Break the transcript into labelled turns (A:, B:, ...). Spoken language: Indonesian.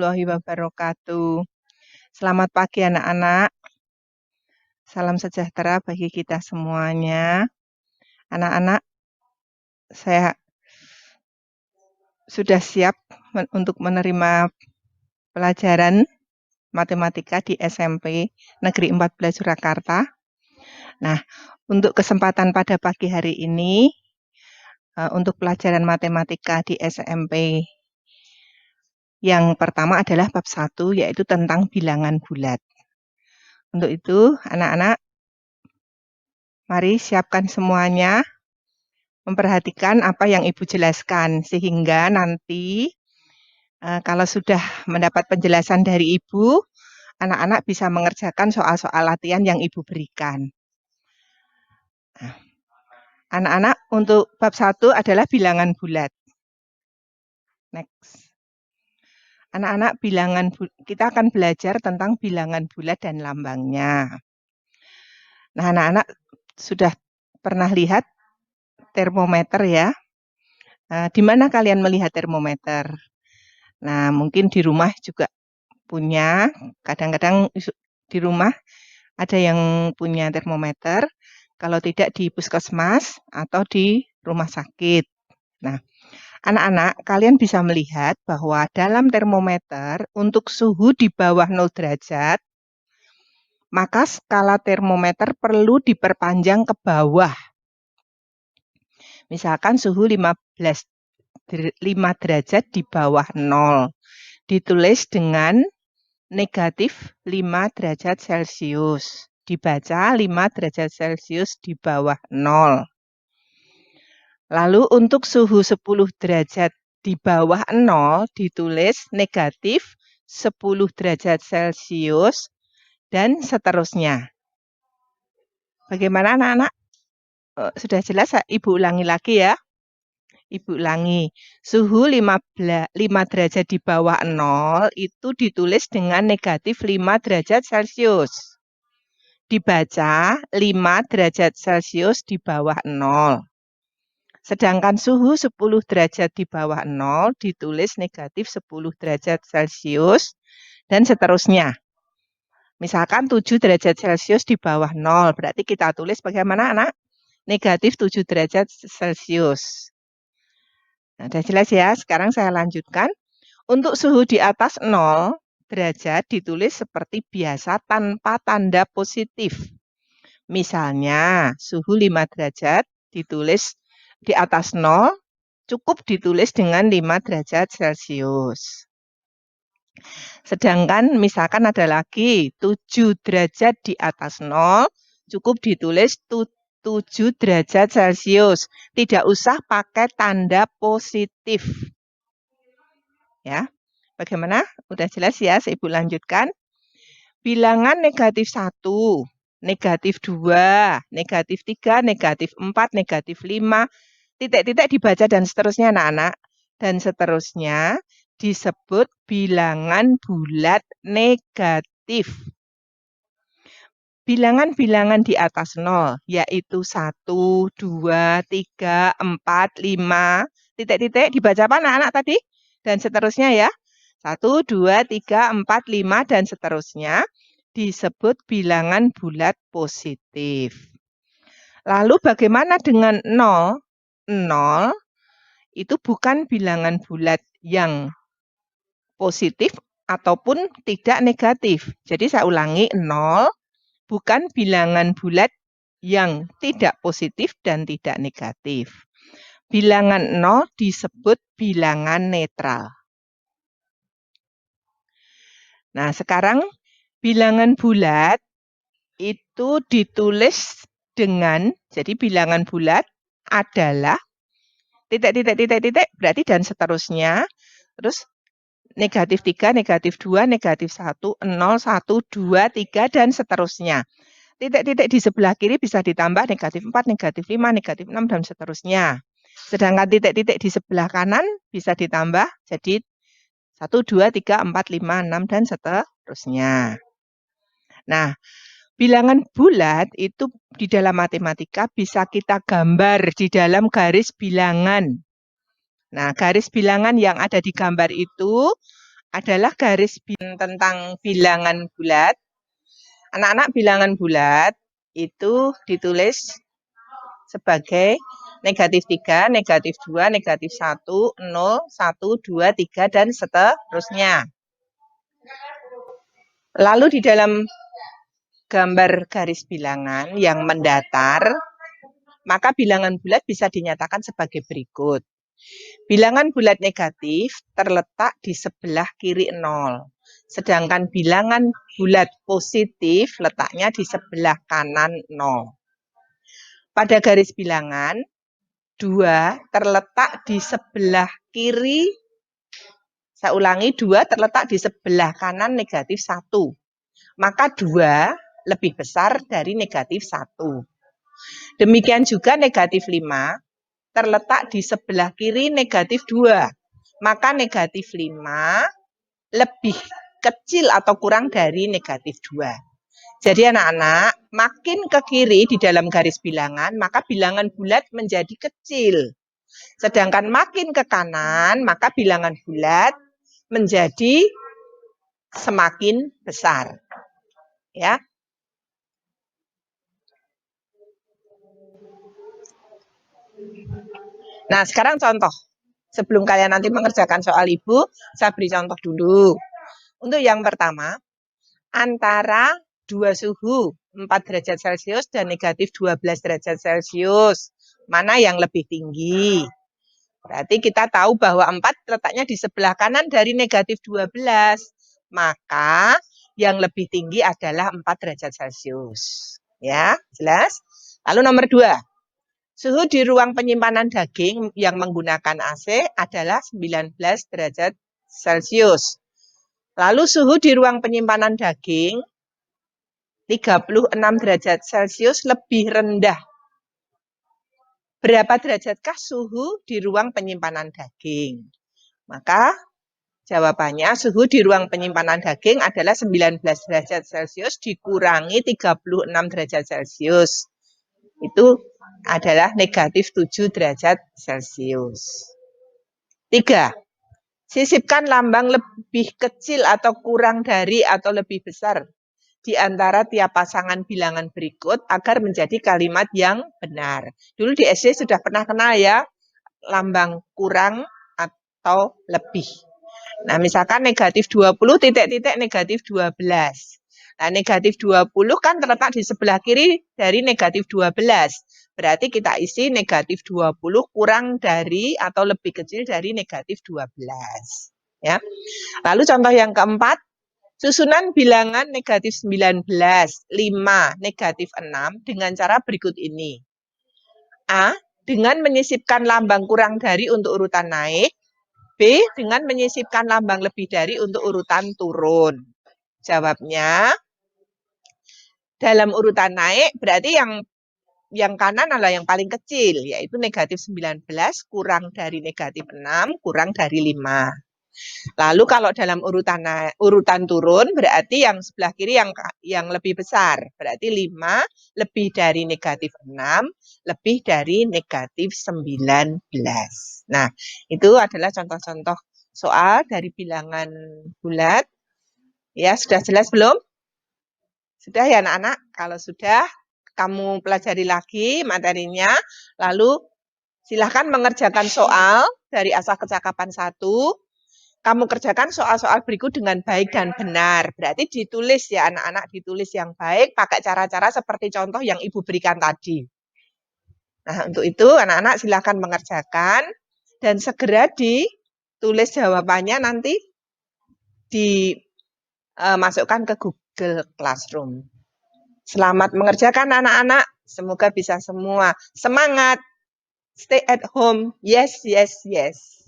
A: warahmatullahi wabarakatuh. Selamat pagi anak-anak. Salam sejahtera bagi kita semuanya. Anak-anak, saya sudah siap untuk menerima pelajaran matematika di SMP Negeri 14 Surakarta. Nah, untuk kesempatan pada pagi hari ini, untuk pelajaran matematika di SMP yang pertama adalah bab 1, yaitu tentang bilangan bulat. Untuk itu, anak-anak, mari siapkan semuanya, memperhatikan apa yang Ibu jelaskan, sehingga nanti kalau sudah mendapat penjelasan dari Ibu, anak-anak bisa mengerjakan soal-soal latihan yang Ibu berikan. Anak-anak, untuk bab 1 adalah bilangan bulat. Next. Anak-anak, kita akan belajar tentang bilangan bulat dan lambangnya. Nah, anak-anak sudah pernah lihat termometer ya? Di mana kalian melihat termometer? Nah, mungkin di rumah juga punya. Kadang-kadang di rumah ada yang punya termometer. Kalau tidak di puskesmas atau di rumah sakit. Nah, anak-anak, kalian bisa melihat bahwa dalam termometer untuk suhu di bawah 0 derajat, maka skala termometer perlu diperpanjang ke bawah. Misalkan suhu 5 derajat di bawah 0. Ditulis dengan negatif 5 derajat Celcius. Dibaca 5 derajat Celcius di bawah 0. Lalu untuk suhu 10 derajat di bawah 0 ditulis negatif 10 derajat Celcius dan seterusnya. Bagaimana anak-anak? Sudah jelas? Ibu ulangi lagi ya. Ibu ulangi. Suhu 5 derajat di bawah 0 itu ditulis dengan negatif 5 derajat Celcius. Dibaca 5 derajat Celcius di bawah 0. Sedangkan suhu 10 derajat di bawah 0 ditulis negatif 10 derajat Celcius dan seterusnya. Misalkan 7 derajat Celcius di bawah 0, berarti kita tulis bagaimana anak? Negatif 7 derajat Celcius. Nah, sudah jelas ya, sekarang saya lanjutkan. Untuk suhu di atas 0 derajat ditulis seperti biasa tanpa tanda positif. Misalnya, suhu 5 derajat ditulis di atas 0, cukup ditulis dengan 5 derajat Celcius. Sedangkan misalkan ada lagi 7 derajat di atas 0, cukup ditulis 7 derajat Celcius. Tidak usah pakai tanda positif. Ya, bagaimana? Udah jelas ya, saya Ibu lanjutkan. Bilangan negatif 1, negatif 2, negatif 3, negatif 4, negatif 5, titik-titik dibaca dan seterusnya anak-anak. Dan seterusnya disebut bilangan bulat negatif. Bilangan-bilangan di atas 0, yaitu 1, 2, 3, 4, 5, titik-titik dibaca apa anak-anak tadi? Dan seterusnya ya. 1, 2, 3, 4, 5, dan seterusnya disebut bilangan bulat positif. Lalu bagaimana dengan 0? 0 itu bukan bilangan bulat yang positif ataupun tidak negatif. Jadi saya ulangi, 0 bukan bilangan bulat yang tidak positif dan tidak negatif. Bilangan 0 disebut bilangan netral. Nah, sekarang bilangan bulat itu ditulis dengan, jadi bilangan bulat adalah titik, berarti dan seterusnya. Terus negatif 3, negatif 2, negatif 1, 0, 1, 2, 3, dan seterusnya. Titik-titik di sebelah kiri bisa ditambah negatif 4, negatif 5, negatif 6, dan seterusnya. Sedangkan titik-titik di sebelah kanan bisa ditambah jadi 1, 2, 3, 4, 5, 6, dan seterusnya. Nah, bilangan bulat itu di dalam matematika bisa kita gambar di dalam garis bilangan. Nah, garis bilangan yang ada di gambar itu adalah garis tentang bilangan bulat. Anak-anak, bilangan bulat itu ditulis sebagai negatif 3, negatif 2, negatif 1, 0, 1, 2, 3, dan seterusnya. Lalu di dalam gambar garis bilangan yang mendatar, maka bilangan bulat bisa dinyatakan sebagai berikut. Bilangan bulat negatif terletak di sebelah kiri 0. Sedangkan bilangan bulat positif letaknya di sebelah kanan 0. Pada garis bilangan, 2 terletak di sebelah kiri. Saya ulangi, 2 terletak di sebelah kanan negatif 1. Maka 2 lebih besar dari negatif 1. Demikian juga negatif 5 terletak di sebelah kiri negatif 2. Maka negatif 5 lebih kecil atau kurang dari negatif 2. Jadi anak-anak, makin ke kiri di dalam garis bilangan, maka bilangan bulat menjadi kecil. Sedangkan makin ke kanan, maka bilangan bulat menjadi semakin besar. Ya. Nah, sekarang contoh. Sebelum kalian nanti mengerjakan soal Ibu, saya beri contoh dulu. Untuk yang pertama, antara dua suhu 4 derajat Celcius dan negatif 12 derajat Celcius, mana yang lebih tinggi? Berarti kita tahu bahwa 4 letaknya di sebelah kanan dari negatif 12. Maka yang lebih tinggi adalah 4 derajat Celcius. Ya, jelas? Lalu nomor 2. Suhu di ruang penyimpanan daging yang menggunakan AC adalah 19 derajat Celcius. Lalu suhu di ruang penyimpanan daging 36 derajat Celcius lebih rendah. Berapa derajatkah suhu di ruang penyimpanan daging? Maka jawabannya suhu di ruang penyimpanan daging adalah 19 derajat Celcius dikurangi 36 derajat Celcius. Itu adalah negatif 7 derajat Celcius. 3. Sisipkan lambang lebih kecil atau kurang dari atau lebih besar di antara tiap pasangan bilangan berikut agar menjadi kalimat yang benar. Dulu di SD sudah pernah kenal ya, lambang kurang atau lebih. Nah, misalkan negatif 20 titik-titik negatif 12. Nah, negatif 20 kan terletak di sebelah kiri dari negatif 12. Berarti kita isi negatif 20 kurang dari atau lebih kecil dari negatif 12. Ya. Lalu contoh yang keempat, susunan bilangan negatif 19, 5, negatif 6 dengan cara berikut ini. A, dengan menyisipkan lambang kurang dari untuk urutan naik. B, dengan menyisipkan lambang lebih dari untuk urutan turun. Jawabnya, dalam urutan naik berarti yang kanan adalah yang paling kecil, yaitu negatif 19 kurang dari negatif 6 kurang dari 5. Lalu kalau dalam urutan turun berarti yang sebelah kiri yang lebih besar. Berarti 5 lebih dari negatif 6 lebih dari negatif 19. Nah, itu adalah contoh-contoh soal dari bilangan bulat. Ya, sudah jelas belum? Sudah ya anak-anak? Kalau sudah, kamu pelajari lagi materinya, lalu silahkan mengerjakan soal dari asal kecakapan 1. Kamu kerjakan soal-soal berikut dengan baik dan benar. Berarti ditulis ya anak-anak, ditulis yang baik, pakai cara-cara seperti contoh yang Ibu berikan tadi. Nah, untuk itu anak-anak silahkan mengerjakan dan segera ditulis jawabannya nanti dimasukkan ke Google Classroom. Selamat mengerjakan anak-anak, semoga bisa semua. Semangat, stay at home, yes, yes, yes.